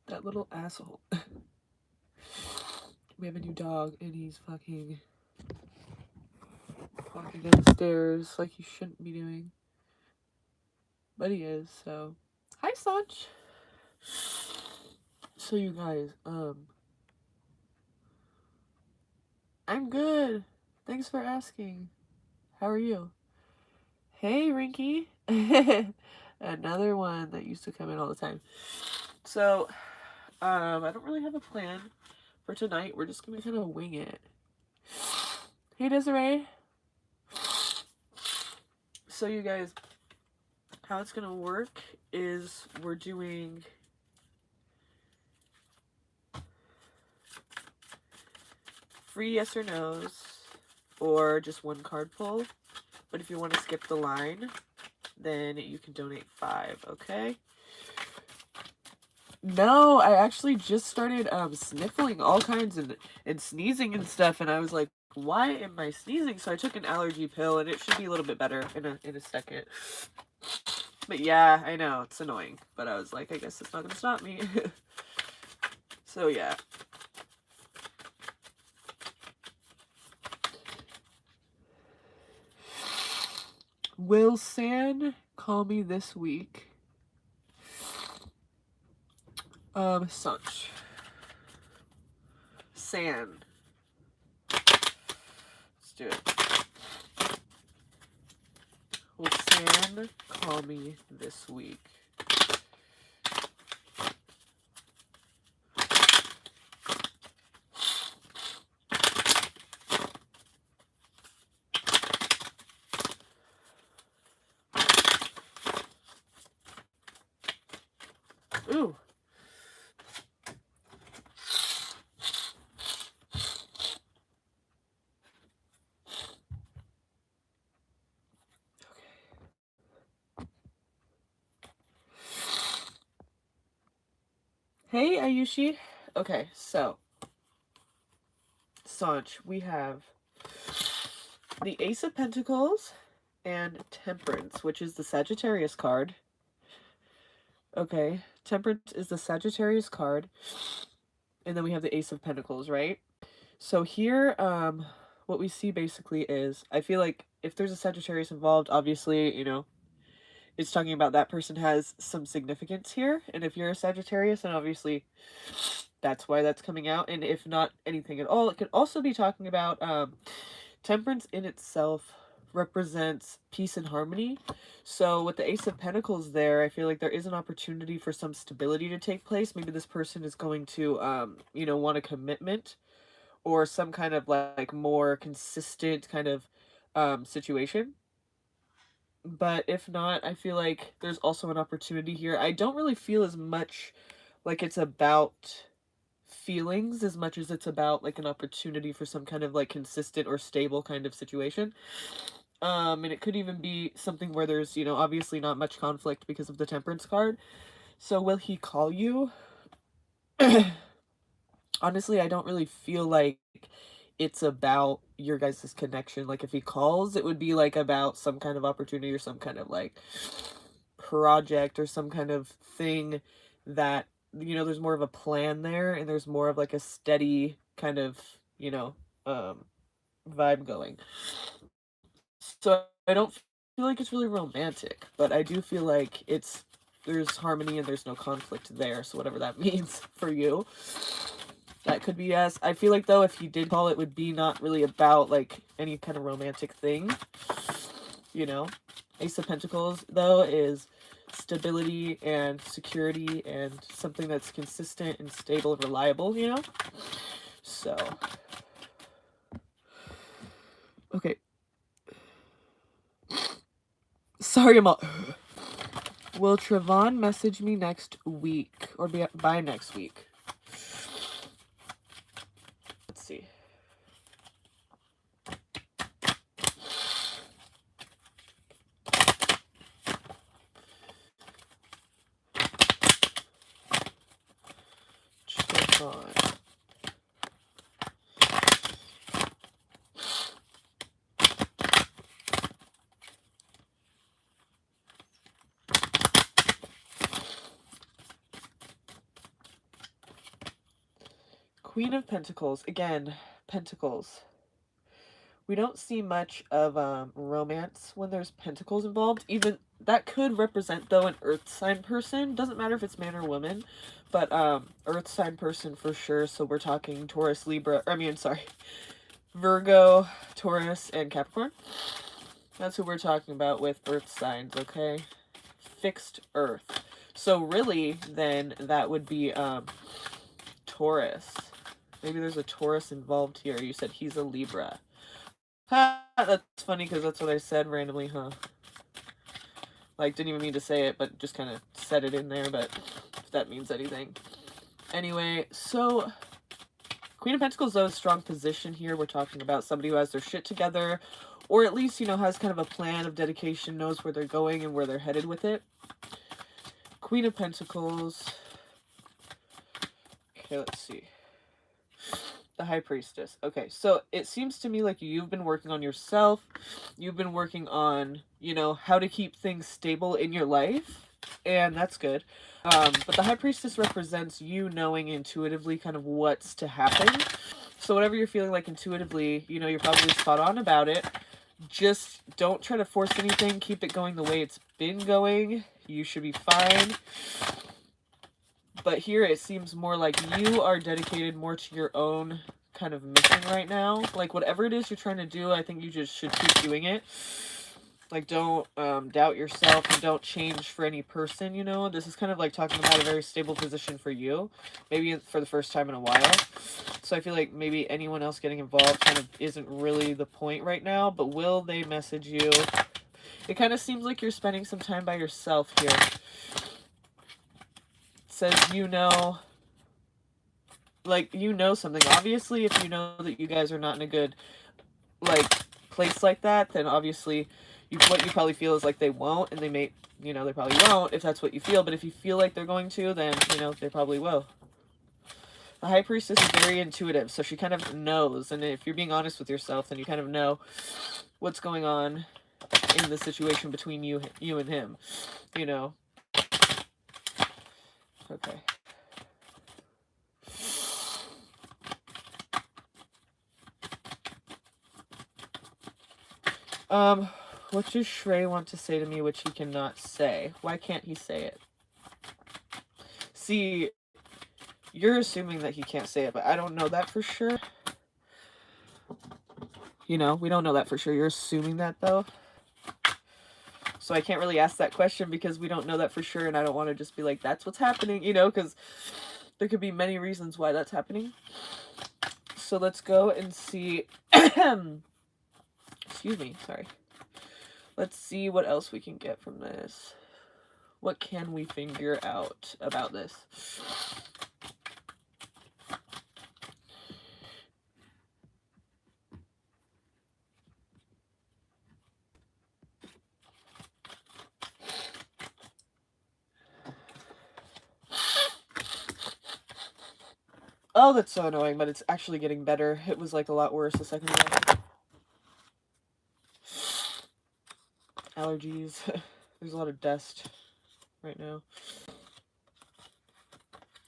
That little asshole. We have a new dog, and he's fucking walking down the stairs like he shouldn't be doing. But he is, so. Hi, Sanch! So, you guys, I'm good. Thanks for asking. How are you? Hey, Rinky. Another one that used to come in all the time. So, I don't really have a plan for tonight. We're just gonna kind of wing it. Hey, Desiree. So, you guys, how it's gonna work is we're doing free yes or no's, or just one card pull. But if you want to skip the line, then you can donate 5, okay? No, I actually just started sniffling all kinds and sneezing and stuff, and I was like, why am I sneezing? So I took an allergy pill, and it should be a little bit better in a second. But yeah, I know, it's annoying. But I was like, I guess it's not gonna stop me. So yeah. Will San call me this week? Such. San. Let's do it. Will San call me this week? Ooh. Hey, Ayushi. Okay, so Sanch, we have the Ace of Pentacles and Temperance, which is the Sagittarius card. Okay, Temperance is the Sagittarius card. And then we have the Ace of Pentacles, right? So here, what we see basically is, I feel like if there's a Sagittarius involved, obviously, you know, it's talking about that person has some significance here. And if you're a Sagittarius, then obviously that's why that's coming out. And if not anything at all, it could also be talking about Temperance in itself represents peace and harmony. So with the Ace of Pentacles there, I feel like there is an opportunity for some stability to take place. Maybe this person is going to, you know, want a commitment or some kind of like more consistent kind of situation. But if not, I feel like there's also an opportunity here. I don't really feel as much like it's about feelings as much as it's about like an opportunity for some kind of like consistent or stable kind of situation. And it could even be something where there's, you know, obviously not much conflict because of the Temperance card. So will he call you? Honestly, I don't really feel like it's about your guys' connection. Like if he calls, it would be like about some kind of opportunity or some kind of like project or some kind of thing that, you know, there's more of a plan there and there's more of like a steady kind of, you know, vibe going. So I don't feel like it's really romantic, but I do feel like there's harmony and there's no conflict there. So whatever that means for you, that could be yes. I feel like though if he did call, it would be not really about like any kind of romantic thing, you know. Ace of Pentacles though is stability and security and something that's consistent and stable and reliable, you know. So okay, sorry, I'm all. Will Trevon message me next week or by next week? Let's see. Trevon. Queen of Pentacles. Again, Pentacles. We don't see much of romance when there's pentacles involved. Even that could represent, though, an earth sign person. Doesn't matter if it's man or woman, but earth sign person for sure. So we're talking Taurus, Libra, Virgo, Taurus, and Capricorn. That's who we're talking about with earth signs, okay? Fixed earth. So really, then, that would be Taurus. Maybe there's a Taurus involved here. You said he's a Libra. Ha, that's funny because that's what I said randomly, huh? Like, didn't even mean to say it, but just kind of said it in there, but if that means anything. Anyway, so Queen of Pentacles, though, is a strong position here. We're talking about somebody who has their shit together, or at least, you know, has kind of a plan of dedication, knows where they're going and where they're headed with it. Queen of Pentacles. Okay, let's see. The High Priestess. Okay, so it seems to me like you've been working on yourself. You've been working on, you know, how to keep things stable in your life. And that's good. But the High Priestess represents you knowing intuitively kind of what's to happen. So whatever you're feeling like intuitively, you know, you're probably spot on about it. Just don't try to force anything. Keep it going the way it's been going. You should be fine. But here it seems more like you are dedicated more to your own kind of mission right now. Like, whatever it is you're trying to do, I think you just should keep doing it. Like, don't doubt yourself and don't change for any person, you know? This is kind of like talking about a very stable position for you. Maybe for the first time in a while. So I feel like maybe anyone else getting involved kind of isn't really the point right now. But will they message you? It kind of seems like you're spending some time by yourself here. Says, you know, like, you know something. Obviously, if you know that you guys are not in a good, like, place like that, then obviously what you probably feel is like they won't, and they may, you know, they probably won't if that's what you feel. But if you feel like they're going to, then, you know, they probably will. The High Priestess is very intuitive, so she kind of knows. And if you're being honest with yourself, then you kind of know what's going on in the situation between you and him, you know. Okay. What does Shrey want to say to me which he cannot say? Why can't he say it? See, you're assuming that he can't say it, but I don't know that for sure. You know, we don't know that for sure. You're assuming that, though. So I can't really ask that question because we don't know that for sure, and I don't want to just be like, that's what's happening, you know, because there could be many reasons why that's happening. So let's go and see. Excuse me, sorry. Let's see what else we can get from this. What can we figure out about this? Oh, that's so annoying, but it's actually getting better. It was like a lot worse a second ago. Allergies. There's a lot of dust right now.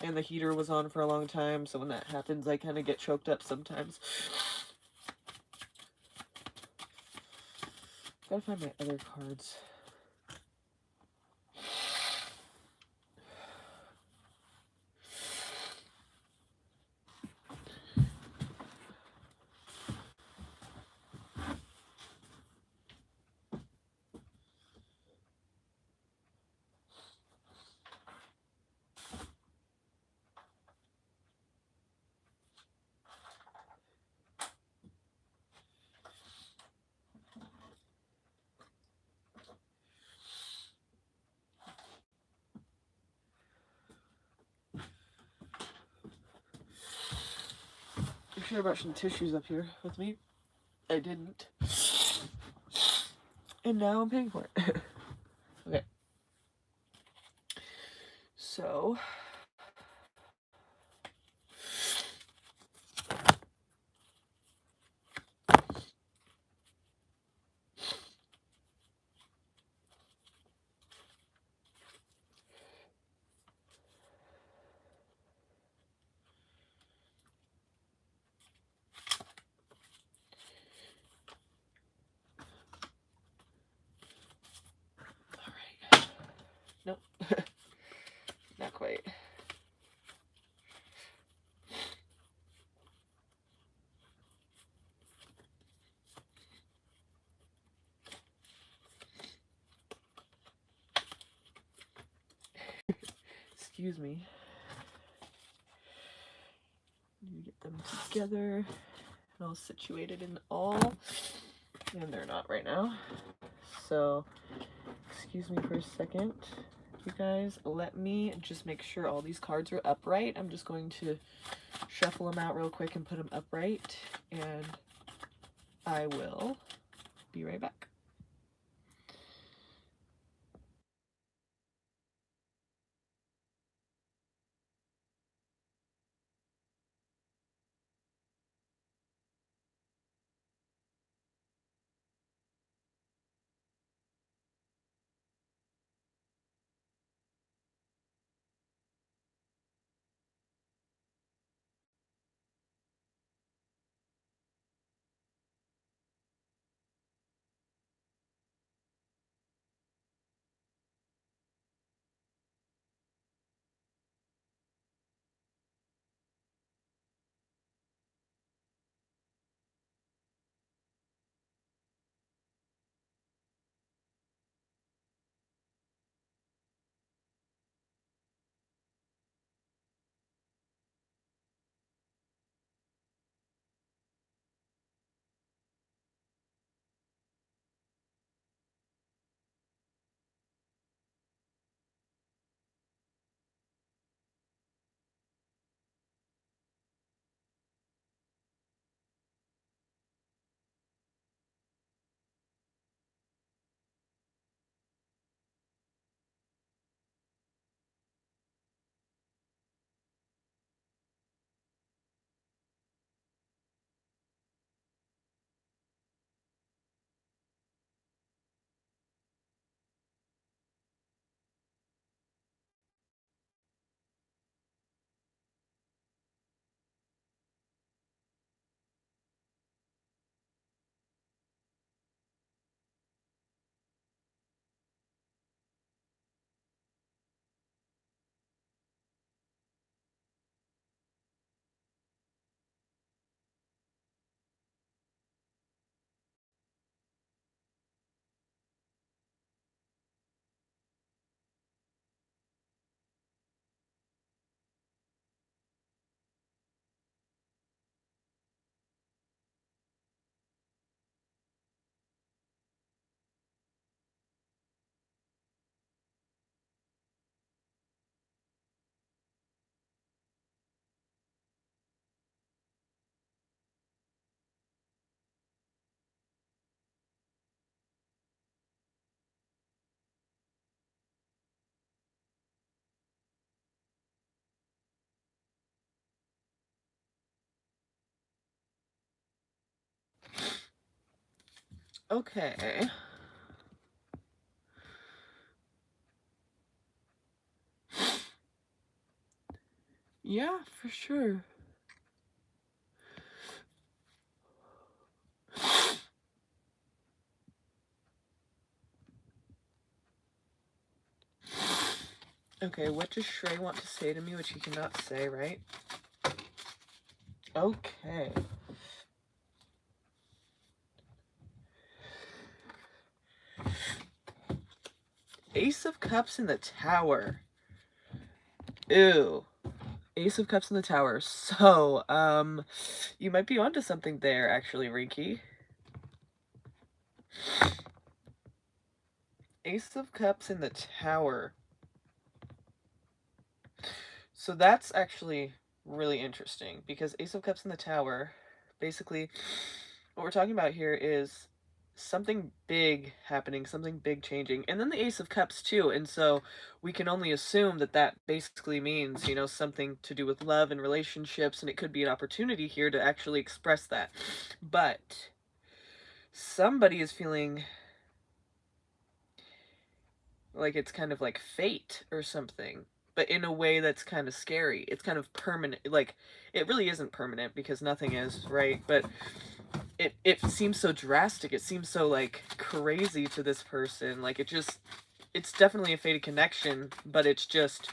And the heater was on for a long time, so when that happens, I kind of get choked up sometimes. Gotta find my other cards. I should have brought some tissues up here with me. I didn't. And now I'm paying for it. Okay. So... excuse me. Need to get them together and all situated and all. And they're not right now. So, excuse me for a second. You guys, let me just make sure all these cards are upright. I'm just going to shuffle them out real quick and put them upright. And I will be right back. Okay. Yeah, for sure. Okay, what does Shrey want to say to me, which he cannot say, right? Okay. Ace of Cups in the Tower. Ew. Ace of Cups in the Tower. So, you might be onto something there, actually, Rinky. Ace of Cups in the Tower. So that's actually really interesting, because Ace of Cups in the Tower, basically, what we're talking about here is something big happening, something big changing, and then the Ace of Cups too, and so we can only assume that that basically means, you know, something to do with love and relationships, and it could be an opportunity here to actually express that. But somebody is feeling like it's kind of like fate or something, but in a way that's kind of scary. It's kind of permanent. Like, it really isn't permanent because nothing is, right? But it seems so drastic. It seems so, like, crazy to this person. Like, it's definitely a fated connection, but it's just,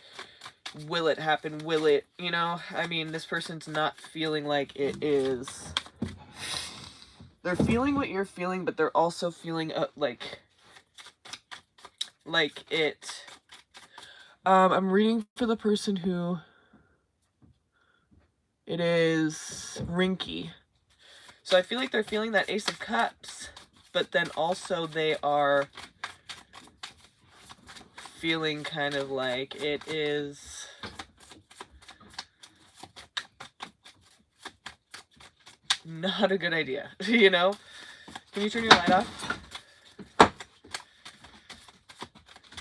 will it happen? Will it, you know? I mean, this person's not feeling like it is. They're feeling what you're feeling, but they're also feeling, like it, I'm reading for the person who it is Rinky. So I feel like they're feeling that Ace of Cups, but then also they are feeling kind of like it is not a good idea, you know? Can you turn your light off?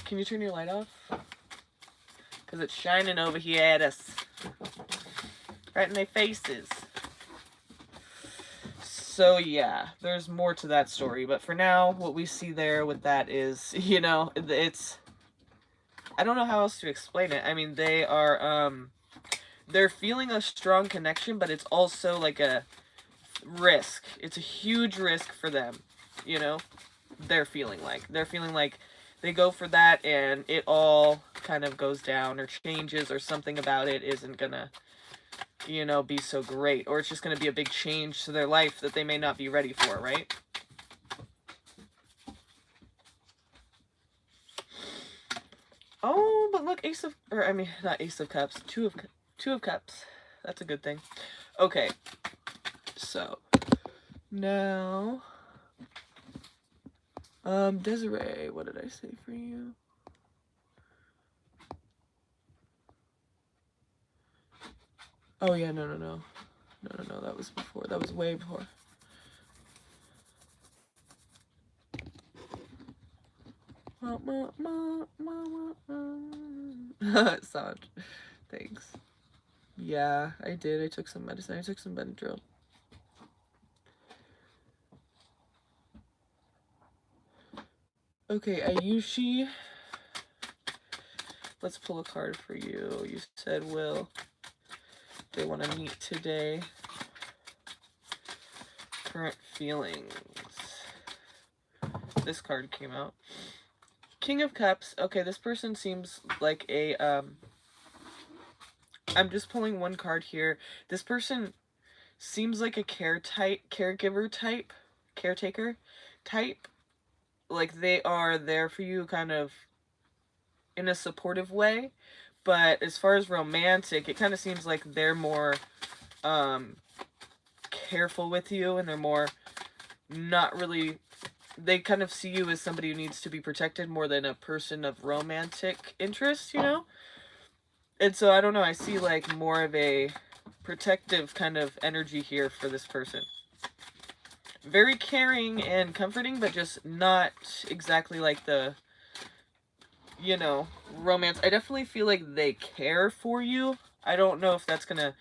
Can you turn your light off? Because it's shining over here at us. Right in their faces. So yeah, there's more to that story. But for now, what we see there with that is, you know, it's... I don't know how else to explain it. I mean, they are, they're feeling a strong connection, but it's also like a risk. It's a huge risk for them, you know? They're feeling like they go for that and it all kind of goes down or changes, or something about it isn't gonna, you know, be so great, or it's just gonna be a big change to their life that they may not be ready for, right? Oh, but look, not Ace of Cups, Two of Cups. That's a good thing. Okay, so now, Desiree, what did I say for you? Oh yeah, no, that was before. That was way before. Sound. Thanks. Yeah, I did. I took some medicine. I took some Benadryl. Okay, Ayushi. Let's pull a card for you. You said, will they want to meet today? Current feelings. This card came out. King of Cups. Okay, this person seems like a, I'm just pulling one card here. This person seems like a caregiver type, caretaker type. Like they are there for you kind of in a supportive way. But as far as romantic, it kind of seems like they're more careful with you, and they're more not really, they kind of see you as somebody who needs to be protected more than a person of romantic interest, you know? And so, I don't know, I see like more of a protective kind of energy here for this person. Very caring and comforting, but just not exactly like the, you know, romance. I definitely feel like they care for you. I don't know if that's gonna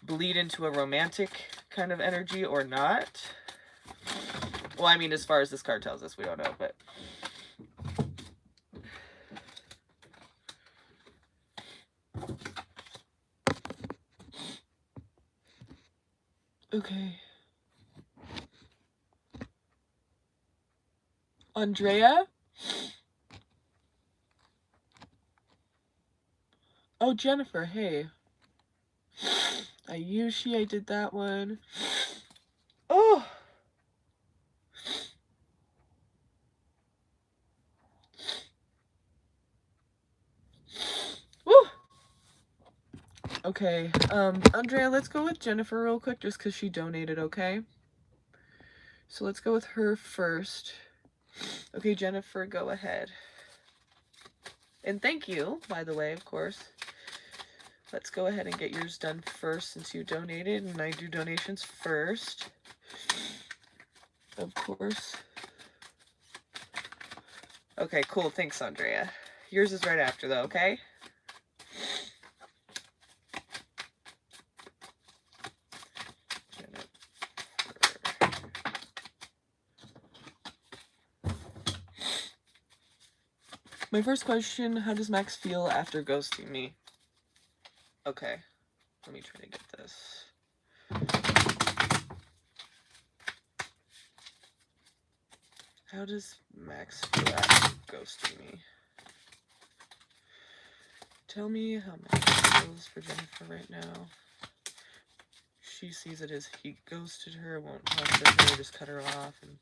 bleed into a romantic kind of energy or not. Well, I mean, as far as this card tells us, we don't know, but... Okay. Andrea? Oh, Jennifer, hey. Ayushi, I did that one. Oh! Woo! Okay, Andrea, let's go with Jennifer real quick, just because she donated, okay? So let's go with her first. Okay, Jennifer, go ahead. And thank you, by the way, of course. Let's go ahead and get yours done first, since you donated, and I do donations first. Of course. Okay, cool. Thanks, Andrea. Yours is right after, though, okay? My first question, how does Max feel after ghosting me? Okay, let me try to get this. How does Max feel after ghosting me? Tell me how Max feels for Jennifer right now. She sees it as he ghosted her, won't talk to her, just cut her off and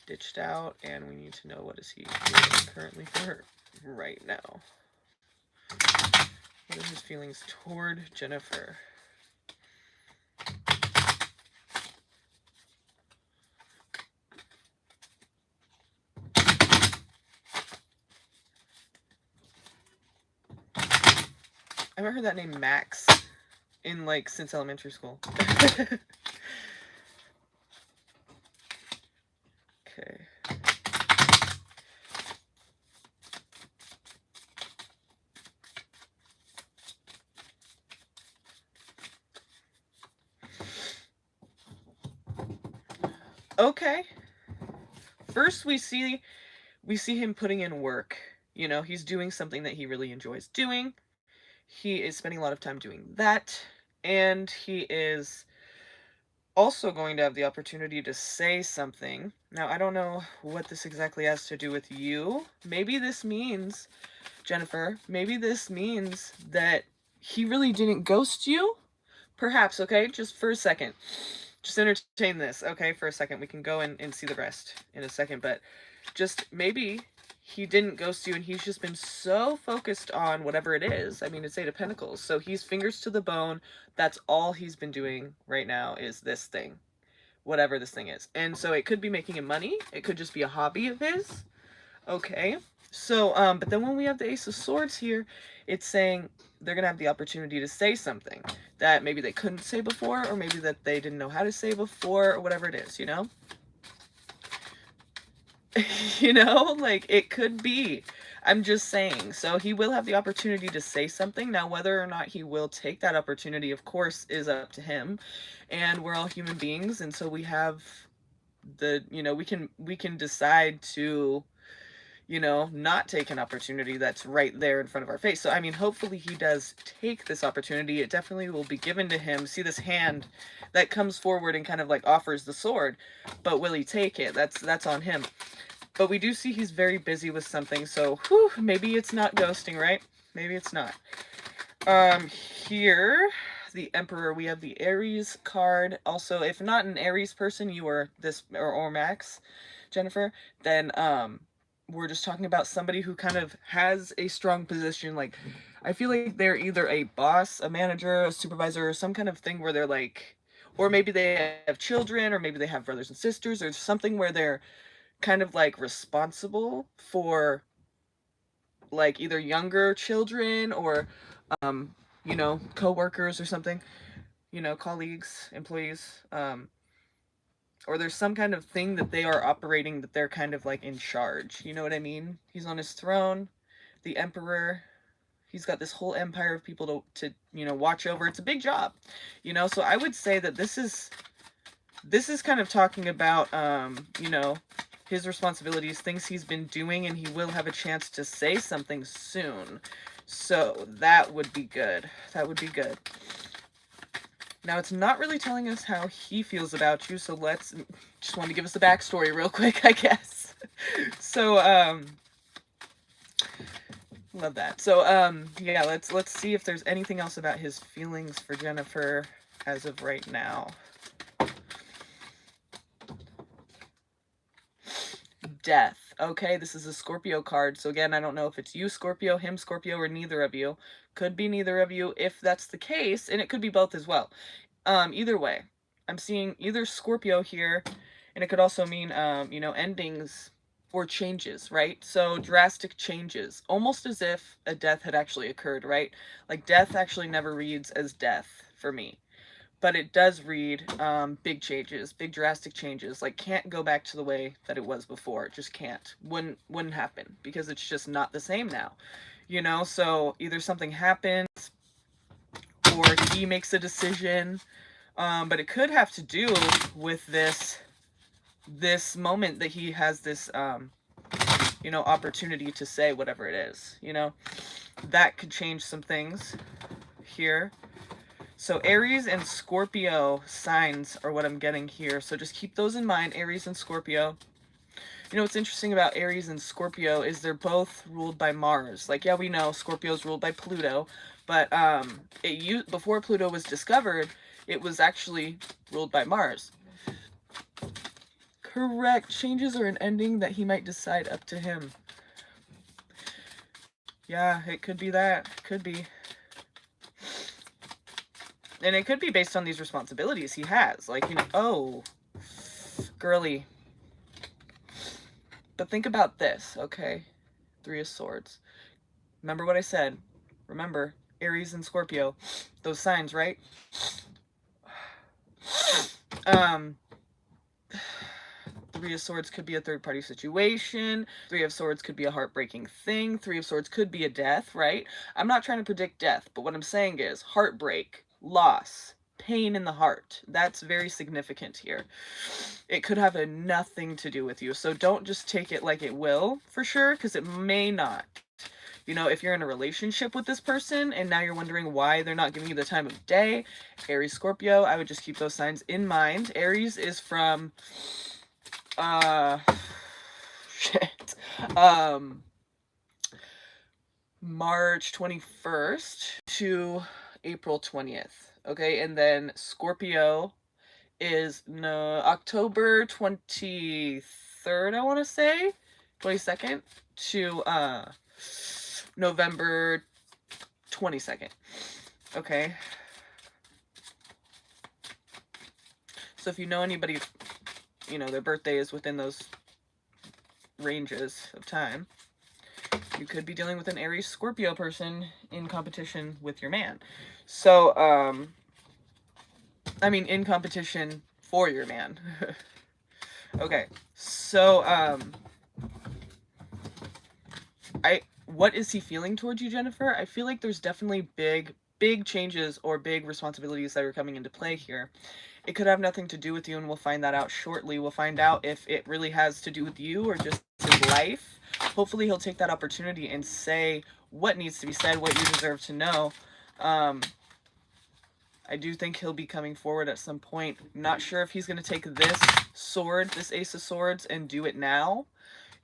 ditched out, and we need to know what is he feeling currently for her right now. What are his feelings toward Jennifer? I haven't heard that name Max in like since elementary school. Okay. Okay. First we see him putting in work. You know, he's doing something that he really enjoys doing. He is spending a lot of time doing that, and he is also going to have the opportunity to say something. Now, I don't know what this exactly has to do with you. Maybe this means, Jennifer, maybe this means that he really didn't ghost you? Perhaps, okay? Just for a second. Just entertain this, okay? For a second. We can go and see the rest in a second, but just maybe he didn't ghost you and he's just been so focused on whatever it is. I mean, it's Eight of Pentacles, so he's fingers to the bone. That's all he's been doing right now is this thing, whatever this thing is. And so it could be making him money. It could just be a hobby of his. Okay. So, but then when we have the Ace of Swords here, it's saying they're going to have the opportunity to say something that maybe they couldn't say before, or maybe that they didn't know how to say before, or whatever it is, you know? You know, like it could be. I'm just saying. So he will have the opportunity to say something. Now, whether or not he will take that opportunity, of course, is up to him. And we're all human beings, and so we have the, you know, we can decide to, you know, not take an opportunity that's right there in front of our face. So, I mean, hopefully he does take this opportunity. It definitely will be given to him. See this hand that comes forward and kind of like offers the sword, but will he take it? That's on him. But we do see he's very busy with something, so whew, maybe it's not ghosting, right? Maybe it's not. Here, the Emperor, we have the Aries card. Also, if not an Aries person, you are this, or Max, Jennifer, then, we're just talking about somebody who kind of has a strong position. Like, I feel like they're either a boss, a manager, a supervisor, or some kind of thing where they're like, or maybe they have children, or maybe they have brothers and sisters, or something where they're kind of like responsible for like either younger children or you know, co-workers or something, you know, colleagues, employees, or there's some kind of thing that they are operating that they're kind of like in charge, you know what I mean? He's on his throne, the Emperor, he's got this whole empire of people to you know, watch over. It's a big job, you know. So I would say that this is kind of talking about you know, his responsibilities, things he's been doing, and he will have a chance to say something soon. So that would be good. That would be good. Now, it's not really telling us how he feels about you, so let's just want to give us the backstory real quick, I guess. So, love that. So, yeah, let's see if there's anything else about his feelings for Jennifer as of right now. Death. Okay, this is a Scorpio card. So again, I don't know if it's you, Scorpio, him, Scorpio, or neither of you. Could be neither of you if that's the case, and it could be both as well. Either way, I'm seeing either Scorpio here, and it could also mean, you know, endings or changes, right? So drastic changes, almost as if a death had actually occurred, right? Like death actually never reads as death for me. But it does read big changes, big drastic changes. Like can't go back to the way that it was before. It just can't. Wouldn't happen because it's just not the same now. You know, so either something happens or he makes a decision. But it could have to do with this moment that he has this you know, opportunity to say whatever it is, you know. That could change some things here. So Aries and Scorpio signs are what I'm getting here. So just keep those in mind, Aries and Scorpio. You know what's interesting about Aries and Scorpio is they're both ruled by Mars. Like, yeah, we know Scorpio's ruled by Pluto, but before Pluto was discovered, it was actually ruled by Mars. Correct. Changes are an ending that he might decide up to him. Yeah, it could be that. Could be. And it could be based on these responsibilities he has. Like, you know, oh, girly. But think about this, okay? Three of Swords. Remember what I said. Remember, Aries and Scorpio. Those signs, right? Three of Swords could be a third-party situation. Three of Swords could be a heartbreaking thing. Three of Swords could be a death, right? I'm not trying to predict death, but what I'm saying is heartbreak, loss, pain in the heart. That's very significant here. It could have nothing to do with you, so don't just take it like it will, for sure, because it may not. You know, if you're in a relationship with this person and now you're wondering why they're not giving you the time of day, Aries, Scorpio, I would just keep those signs in mind. Aries is from shit. March 21st to April 20th. Okay, and then Scorpio is October 23rd, I want to say, 22nd to November 22nd. Okay. So if you know anybody, you know, their birthday is within those ranges of time, you could be dealing with an Aries Scorpio person in competition with your man. So, I mean, in competition for your man. Okay. So, what is he feeling towards you, Jennifer? I feel like there's definitely big changes or big responsibilities that are coming into play here. It could have nothing to do with you, and we'll find that out shortly. We'll find out if it really has to do with you or just his life. Hopefully he'll take that opportunity and say what needs to be said, what you deserve to know. I do think he'll be coming forward at some point. I'm not sure if he's going to take this sword, this Ace of Swords, and do it now.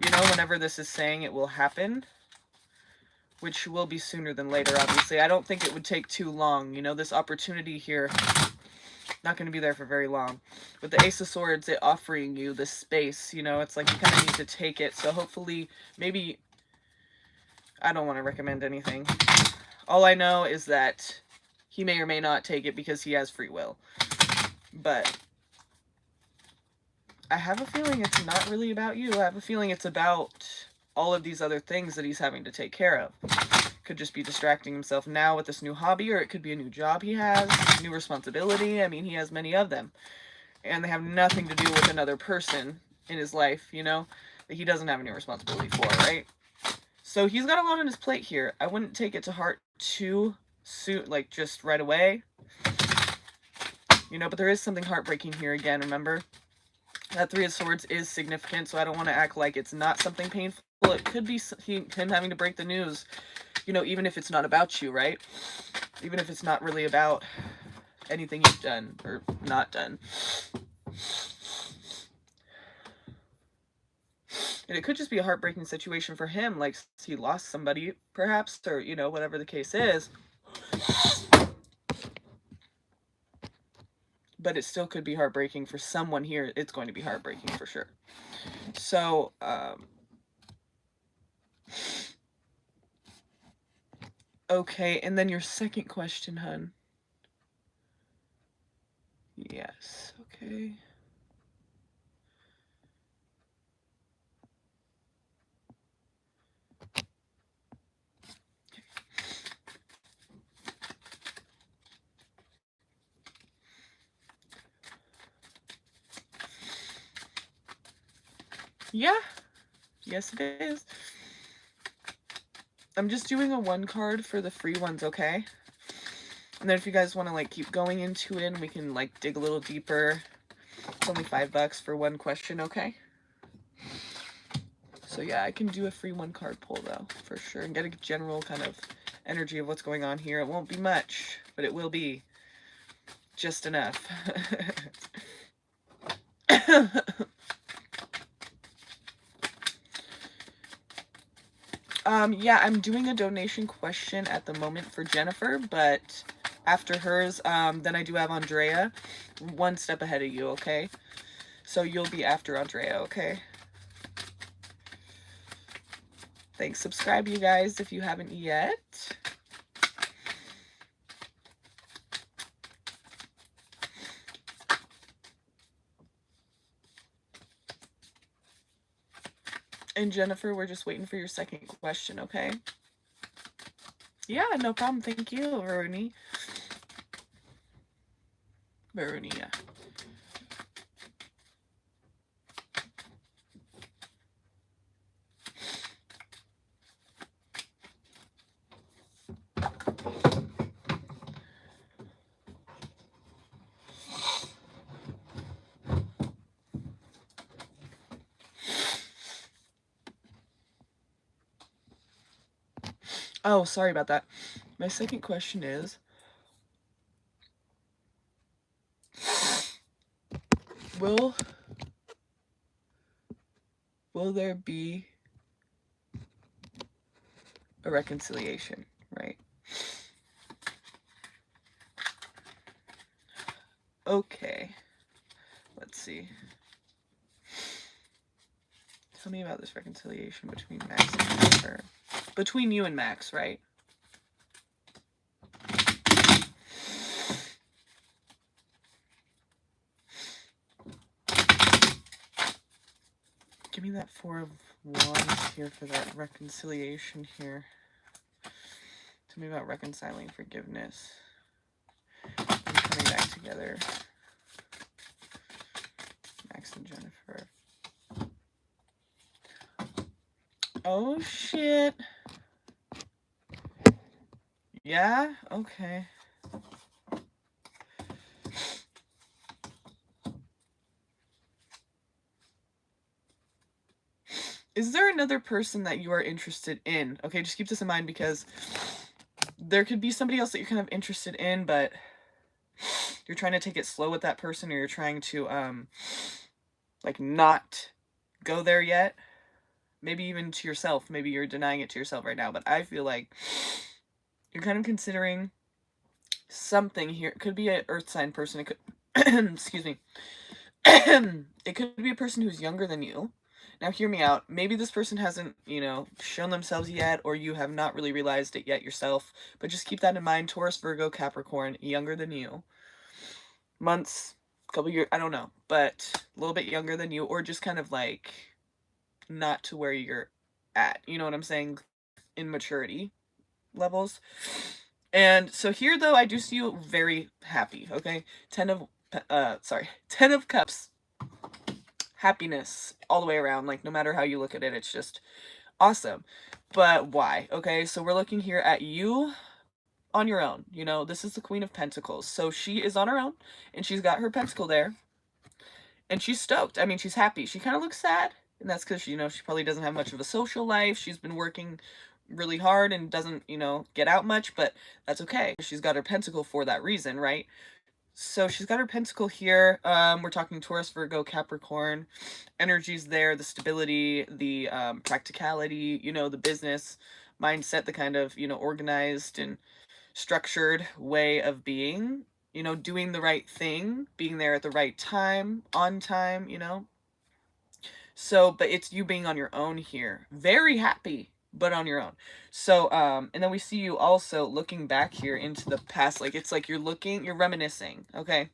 You know, whenever this is saying it will happen, which will be sooner than later, obviously. I don't think it would take too long. You know, this opportunity here, not going to be there for very long. With the Ace of Swords, it offering you this space, you know, it's like you kind of need to take it. So hopefully, maybe, I don't want to recommend anything. All I know is that he may or may not take it because he has free will. But I have a feeling it's not really about you. I have a feeling it's about all of these other things that he's having to take care of. Could just be distracting himself now with this new hobby, or it could be a new job he has, new responsibility. I mean, he has many of them. And they have nothing to do with another person in his life, you know, that he doesn't have any responsibility for, right? So he's got a lot on his plate here. I wouldn't take it to heart too soon, like just right away. You know, but there is something heartbreaking here again, remember? That Three of Swords is significant, so I don't want to act like it's not something painful. It could be him having to break the news, you know, even if it's not about you, right? Even if it's not really about anything you've done or not done. And it could just be a heartbreaking situation for him, like he lost somebody, perhaps, or, you know, whatever the case is. But it still could be heartbreaking for someone here. It's going to be heartbreaking for sure. So, okay, and then your second question, hun. Yes, okay. Yeah, yes it is. I'm just doing a one card for the free ones, okay? And then if you guys want to, like, keep going into it and we can, like, dig a little deeper, it's only $5 for one question, okay? So yeah, I can do a free one card pull, though, for sure, and get a general kind of energy of what's going on here. It won't be much, but it will be just enough. Yeah, I'm doing a donation question at the moment for Jennifer, but after hers, then I do have Andrea, one step ahead of you, okay? So you'll be after Andrea, okay? Thanks. Subscribe, you guys, if you haven't yet. And Jennifer, we're just waiting for your second question, okay? Yeah, no problem. Thank you, Varuni. Varuni, yeah. Oh, sorry about that. My second question is, will there be a reconciliation, right? Okay. Let's see. Tell me about this reconciliation between Max and Jennifer. Between you and Max, right? Give me that Four of Wands here for that reconciliation here. Tell me about reconciling, forgiveness, and coming back together. Max and Jennifer. Oh, shit. Yeah? Okay. Is there another person that you are interested in? Okay, just keep this in mind because there could be somebody else that you're kind of interested in, but you're trying to take it slow with that person, or you're trying to, like, not go there yet. Maybe even to yourself. Maybe you're denying it to yourself right now, but I feel like you're kind of considering something here. It could be an earth sign person. It could, excuse me. It could be a person who's younger than you. Now, hear me out. Maybe this person hasn't, shown themselves yet, or you have not really realized it yet yourself. But just keep that in mind. Taurus, Virgo, Capricorn, younger than you. Months, couple years, I don't know. But a little bit younger than you, or just kind of like not to where you're at. You know what I'm saying? In maturity levels. And so here, though, I do see you very happy, okay? Ten of Cups. Happiness all the way around. Like, no matter how you look at it, it's just awesome. But why? Okay, so we're looking here at you on your own. This is the Queen of Pentacles. So she is on her own, and she's got her pentacle there. And she's stoked. I mean, she's happy. She kind of looks sad, and that's because, she probably doesn't have much of a social life. She's been working really hard and doesn't, get out much, but that's okay. She's got her pentacle for that reason, right? So she's got her pentacle here. We're talking Taurus, Virgo, Capricorn. Energy's there, the stability, the practicality, the business mindset, the kind of, organized and structured way of being, doing the right thing, being there at the right time, on time, So, but it's you being on your own here. Very happy, but on your own. So, and then we see you also looking back here into the past. Like, it's like you're reminiscing, okay,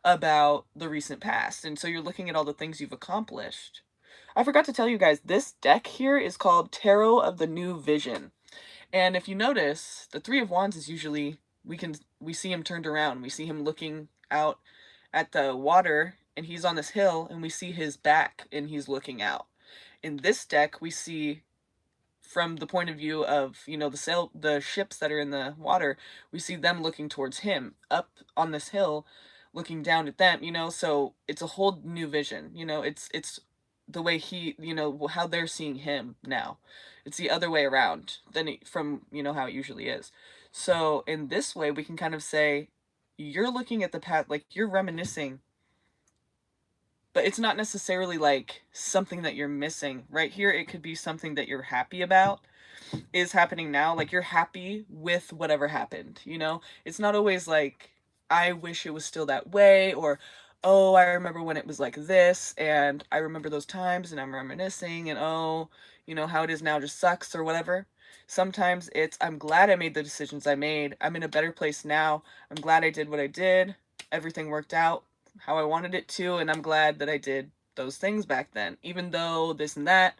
about the recent past. And so you're looking at all the things you've accomplished. I forgot to tell you guys, this deck here is called Tarot of the New Vision. And if you notice, the Three of Wands is usually, we see him turned around. We see him looking out at the water, and he's on this hill, and we see his back, and he's looking out. In this deck, we see from the point of view of, the ships that are in the water, we see them looking towards him, up on this hill, looking down at them, so it's a whole new vision, it's the way he, how they're seeing him now. It's the other way around from, how it usually is. So in this way, we can kind of say, you're looking at the past, like you're reminiscing, but it's not necessarily like something that you're missing. Right here, it could be something that you're happy about, is happening now. Like, you're happy with whatever happened, It's not always like, I wish it was still that way, or, oh, I remember when it was like this, and I remember those times, and I'm reminiscing, and oh, how it is now just sucks, or whatever. Sometimes it's, I'm glad I made the decisions I made. I'm in a better place now. I'm glad I did what I did. Everything worked out how I wanted it to, and I'm glad that I did those things back then. Even though this and that,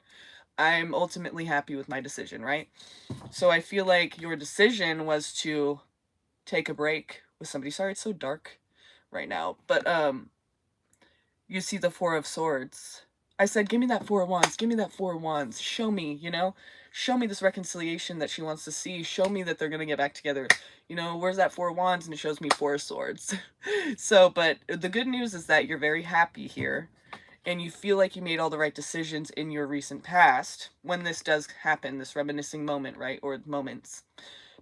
I'm ultimately happy with my decision, right? So I feel like your decision was to take a break with somebody. Sorry, it's so dark right now. But you see the Four of Swords. I said, give me that Four of Wands. Give me that Four of Wands. Show me, you know? Show me this reconciliation that she wants to see. Show me that they're going to get back together. You know, where's that Four of Wands? And it shows me Four of Swords. So, but the good news is that you're very happy here. And you feel like you made all the right decisions in your recent past when this does happen, this reminiscing moment, right? Or moments,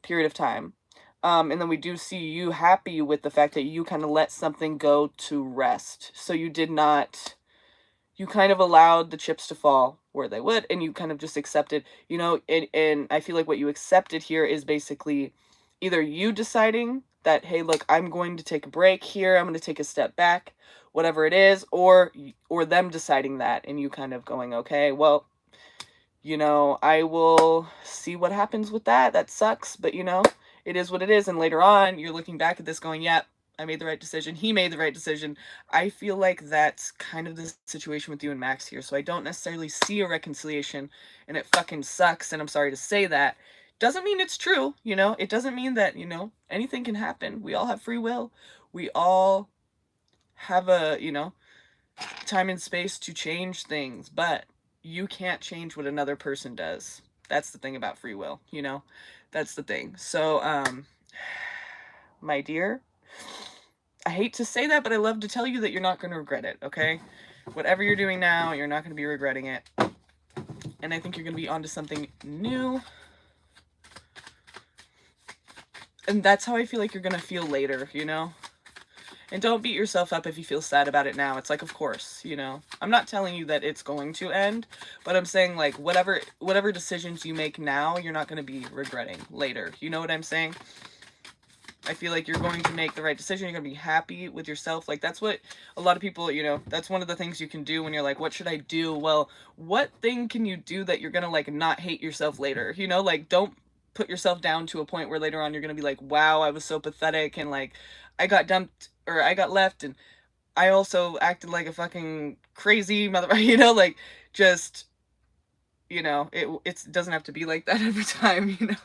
period of time. And then we do see you happy with the fact that you kind of let something go to rest. So you did not, you kind of allowed the chips to fall where they would, and you kind of just accepted, you know, and I feel like what you accepted here is basically either you deciding that, hey, look, I'm going to take a break here, I'm going to take a step back, whatever it is, or them deciding that, and you kind of going, okay, well, you know, I will see what happens with that. That sucks, but you know, it is what it is. And later on, you're looking back at this going, yep, I made the right decision. He made the right decision. I feel like that's kind of the situation with you and Max here. So I don't necessarily see a reconciliation, and it fucking sucks. And I'm sorry to say that. Doesn't mean it's true, you know? It doesn't mean that, you know, anything can happen. We all have free will. We all have a, you know, time and space to change things, but you can't change what another person does. That's the thing about free will, you know? That's the thing. So, my dear, I hate to say that, but I love to tell you that you're not going to regret it, okay? Whatever you're doing now, you're not going to be regretting it. And I think you're going to be onto something new. And that's how I feel like you're going to feel later, you know? And don't beat yourself up if you feel sad about it now. It's like, of course, you know. I'm not telling you that it's going to end, but I'm saying, like, whatever decisions you make now, you're not going to be regretting later. You know what I'm saying? I feel like you're going to make the right decision. You're going to be happy with yourself. Like, that's what a lot of people, you know, that's one of the things you can do when you're like, what should I do? Well, what thing can you do that you're going to, like, not hate yourself later? You know, like, don't put yourself down to a point where later on you're going to be like, wow, I was so pathetic, and, like, I got dumped, or I got left, and I also acted like a fucking crazy mother, you know, like, just, you know, it doesn't have to be like that every time, you know.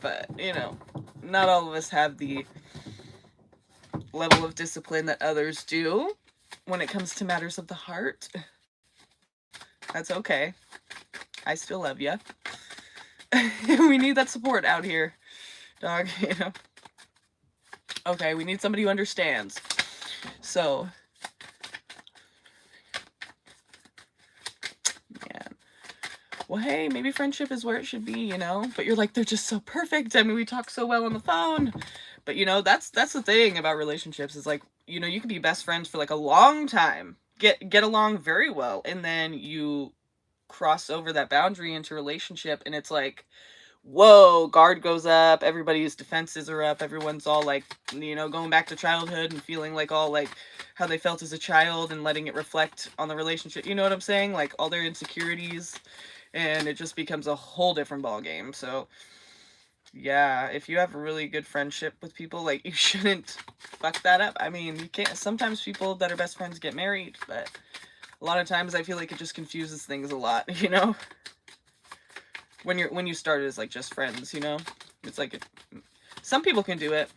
But, you know, not all of us have the level of discipline that others do when it comes to matters of the heart. That's okay. I still love you. We need that support out here, dog, you know. Okay, we need somebody who understands. So, man. Well, hey, maybe friendship is where it should be, you know? But you're like, they're just so perfect. I mean, we talk so well on the phone. But, you know, that's the thing about relationships is, like, you know, you can be best friends for, like, a long time. Get along very well. And then you cross over that boundary into relationship, and it's like, whoa, guard goes up, everybody's defenses are up, everyone's all like, you know, going back to childhood and feeling like all like how they felt as a child and letting it reflect on the relationship, you know what I'm saying? Like all their insecurities, and it just becomes a whole different ball game. So yeah, if you have a really good friendship with people, like, you shouldn't fuck that up. I mean, you can't, sometimes people that are best friends get married, but a lot of times I feel like it just confuses things a lot, you know? When you start as like just friends, you know? It's like some people can do it.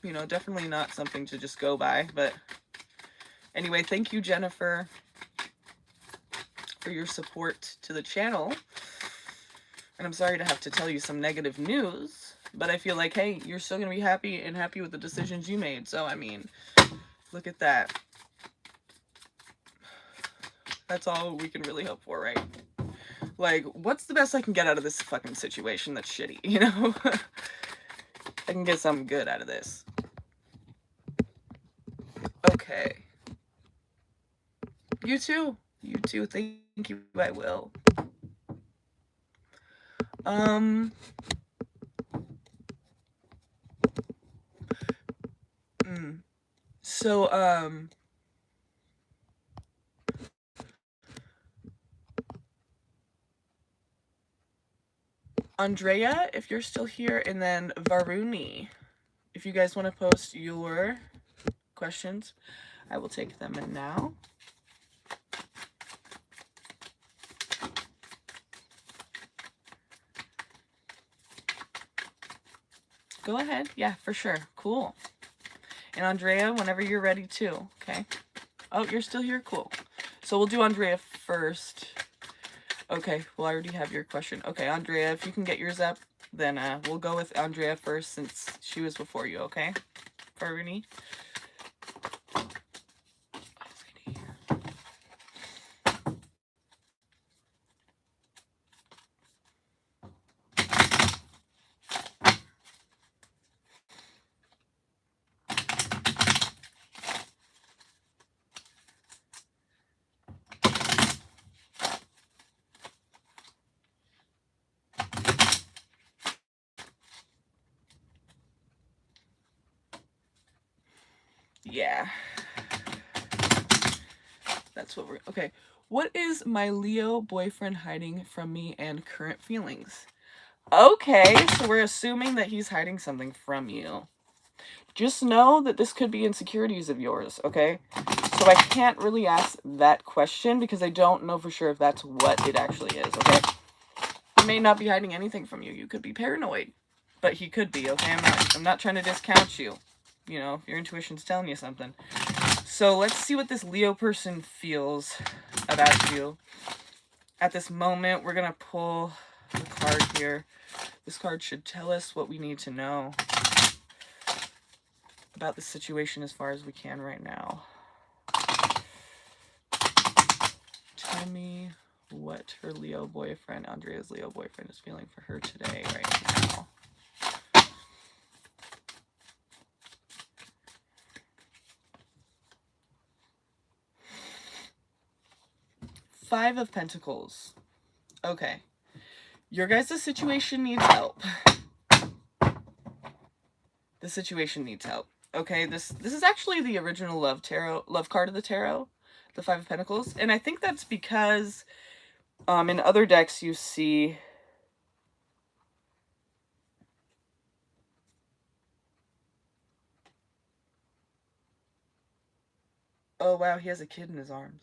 You know, definitely not something to just go by, but anyway, thank you, Jennifer, for your support to the channel. And I'm sorry to have to tell you some negative news, but I feel like, hey, you're still going to be happy with the decisions you made. So, I mean, look at that. That's all we can really hope for, right? Like, what's the best I can get out of this fucking situation that's shitty, you know? I can get something good out of this. Okay. You too. You too. Thank you. I will. So, Andrea, if you're still here, and then Varuni, if you guys want to post your questions, I will take them in now. Go ahead. Yeah, for sure. Cool. And Andrea, whenever you're ready too. Okay. Oh, you're still here? Cool. So we'll do Andrea first. Okay, well, I already have your question. Okay, Andrea, if you can get yours up, then we'll go with Andrea first since she was before you, okay? Faruni? Yeah. That's what we're... Okay. What is my Leo boyfriend hiding from me and current feelings? Okay, so we're assuming that he's hiding something from you. Just know that this could be insecurities of yours, okay? So I can't really ask that question because I don't know for sure if that's what it actually is, okay? He may not be hiding anything from you. You could be paranoid, but he could be, okay? I'm not trying to discount you. You know, your intuition's telling you something. So let's see what this Leo person feels about you. At this moment, we're going to pull the card here. This card should tell us what we need to know about the situation as far as we can right now. Tell me what her Leo boyfriend, Andrea's Leo boyfriend, is feeling for her today, right now. Five of Pentacles. Okay. Your guys' situation needs help. The situation needs help. Okay, this is actually the original love card of the tarot, the Five of Pentacles, and I think that's because in other decks you see oh wow, he has a kid in his arms.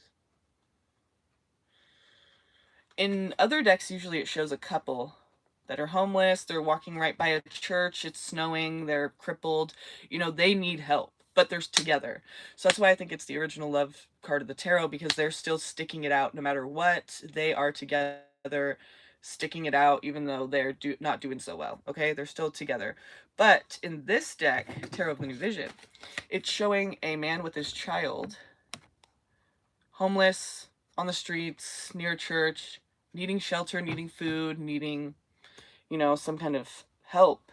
In other decks, usually it shows a couple that are homeless, they're walking right by a church, it's snowing, they're crippled, you know, they need help, but they're together. So that's why I think it's the original love card of the tarot, because they're still sticking it out no matter what. They are together, sticking it out, even though they're not doing so well, okay? They're still together. But in this deck, Tarot of the New Vision, it's showing a man with his child, homeless, on the streets, near a church, needing shelter, needing food, needing, you know, some kind of help,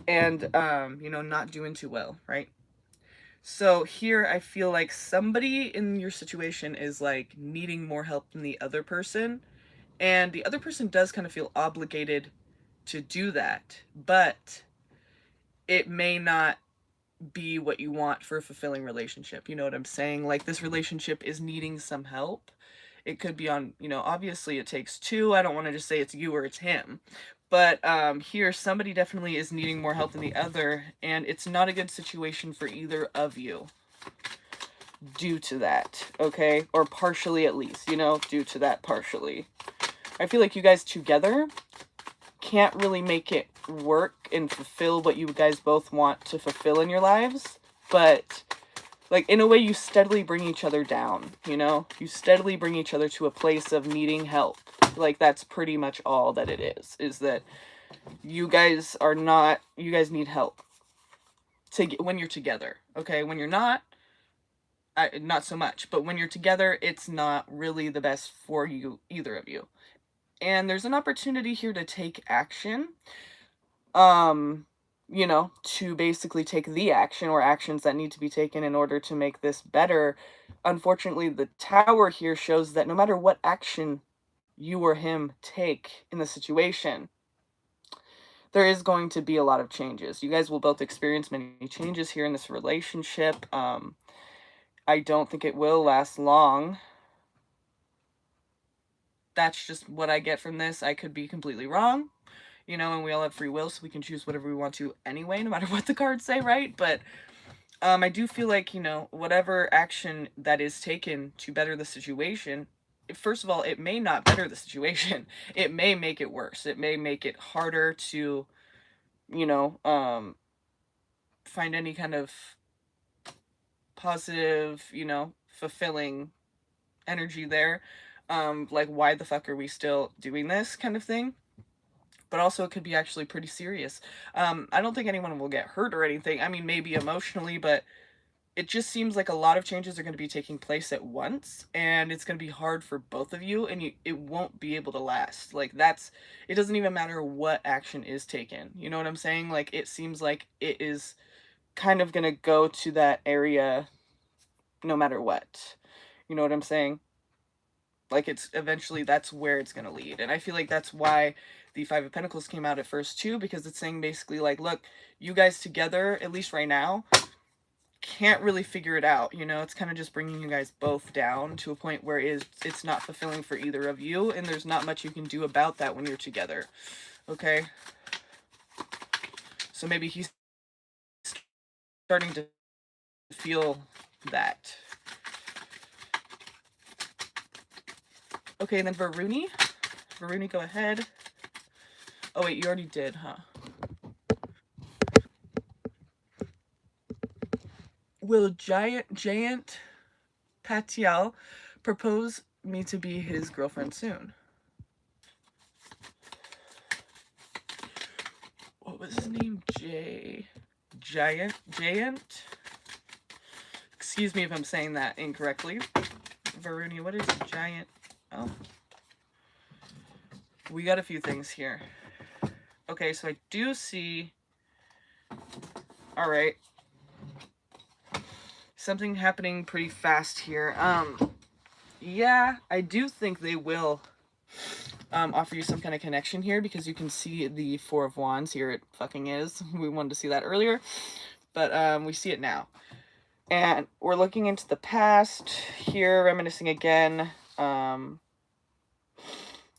and, you know, not doing too well, right? So here I feel like somebody in your situation is like needing more help than the other person, and the other person does kind of feel obligated to do that, but it may not be what you want for a fulfilling relationship. You know what I'm saying? Like, this relationship is needing some help. It could be on, you know, obviously it takes two. I don't want to just say it's you or it's him. But here, somebody definitely is needing more help than the other, and it's not a good situation for either of you due to that, okay? Or partially at least, you know, due to that partially. I feel like you guys together can't really make it work and fulfill what you guys both want to fulfill in your lives, but like in a way you steadily bring each other down, you know? You steadily bring each other to a place of needing help. Like, that's pretty much all that it is that you guys need help when you're together, okay? When you're not so much, but when you're together, it's not really the best for you, either of you. And there's an opportunity here to take action, you know, to basically take the action or actions that need to be taken in order to make this better. Unfortunately, the Tower here shows that no matter what action you or him take in the situation, there is going to be a lot of changes. You guys will both experience many changes here in this relationship. I don't think it will last long. That's just what I get from this. I could be completely wrong, you know, and we all have free will, so we can choose whatever we want to anyway, no matter what the cards say, right? But I do feel like, you know, whatever action that is taken to better the situation, first of all, it may not better the situation. It may make it worse. It may make it harder to, you know, find any kind of positive, you know, fulfilling energy there. Like, why the fuck are we still doing this kind of thing? But also it could be actually pretty serious. I don't think anyone will get hurt or anything. I mean, maybe emotionally, but it just seems like a lot of changes are going to be taking place at once, and it's going to be hard for both of you, and it won't be able to last. Like, it doesn't even matter what action is taken. You know what I'm saying? Like, it seems like it is kind of going to go to that area no matter what. You know what I'm saying? Like, it's eventually, that's where it's going to lead. And I feel like that's why the Five of Pentacles came out at first too, because it's saying basically like, look, you guys together, at least right now, can't really figure it out. You know, it's kind of just bringing you guys both down to a point where it's not fulfilling for either of you, and there's not much you can do about that when you're together. Okay? So maybe he's starting to feel that. Okay, and then Varuni. Varuni, go ahead. Oh wait, you already did, huh? Will Jayant Patel propose me to be his girlfriend soon? What was his name? Jayant? Excuse me if I'm saying that incorrectly. Varuni, what is Giant? Oh. We got a few things here. Okay, so I do see... Alright. Something happening pretty fast here. Yeah, I do think they will offer you some kind of connection here, because you can see the Four of Wands. Here it fucking is. We wanted to see that earlier, but we see it now. And we're looking into the past here, reminiscing again.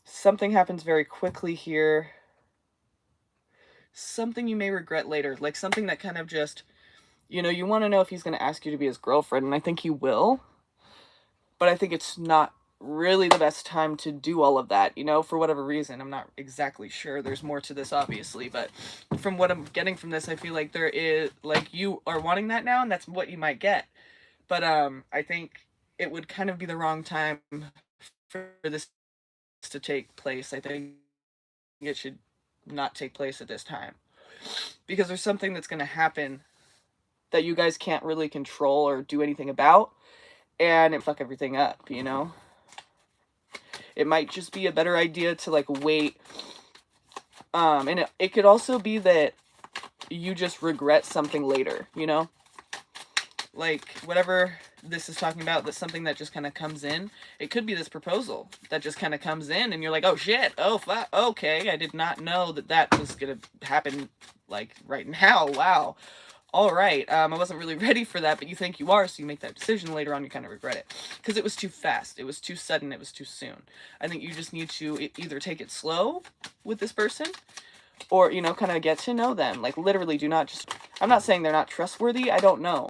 Something happens very quickly here. Something you may regret later. Like something that kind of just, you know, you want to know if he's going to ask you to be his girlfriend, and I think he will. But I think it's not really the best time to do all of that, you know, for whatever reason. I'm not exactly sure. There's more to this, obviously, but from what I'm getting from this, I feel like there is, like, you are wanting that now, and that's what you might get. But I think it would kind of be the wrong time for this to take place. I think it should not take place at this time, because there's something that's going to happen that you guys can't really control or do anything about, and it fuck everything up, you know? It might just be a better idea to, like, wait. And it could also be that you just regret something later, you know? Like, whatever this is talking about, that's something that just kind of comes in. It could be this proposal that just kind of comes in, and you're like, oh shit, oh fuck, okay, I did not know that that was gonna happen, like, right now, wow. Alright, I wasn't really ready for that, but you think you are, so you make that decision later on, you kind of regret it. Because it was too fast, it was too sudden, it was too soon. I think you just need to either take it slow with this person, or, you know, kind of get to know them. Like, literally, do not just... I'm not saying they're not trustworthy, I don't know.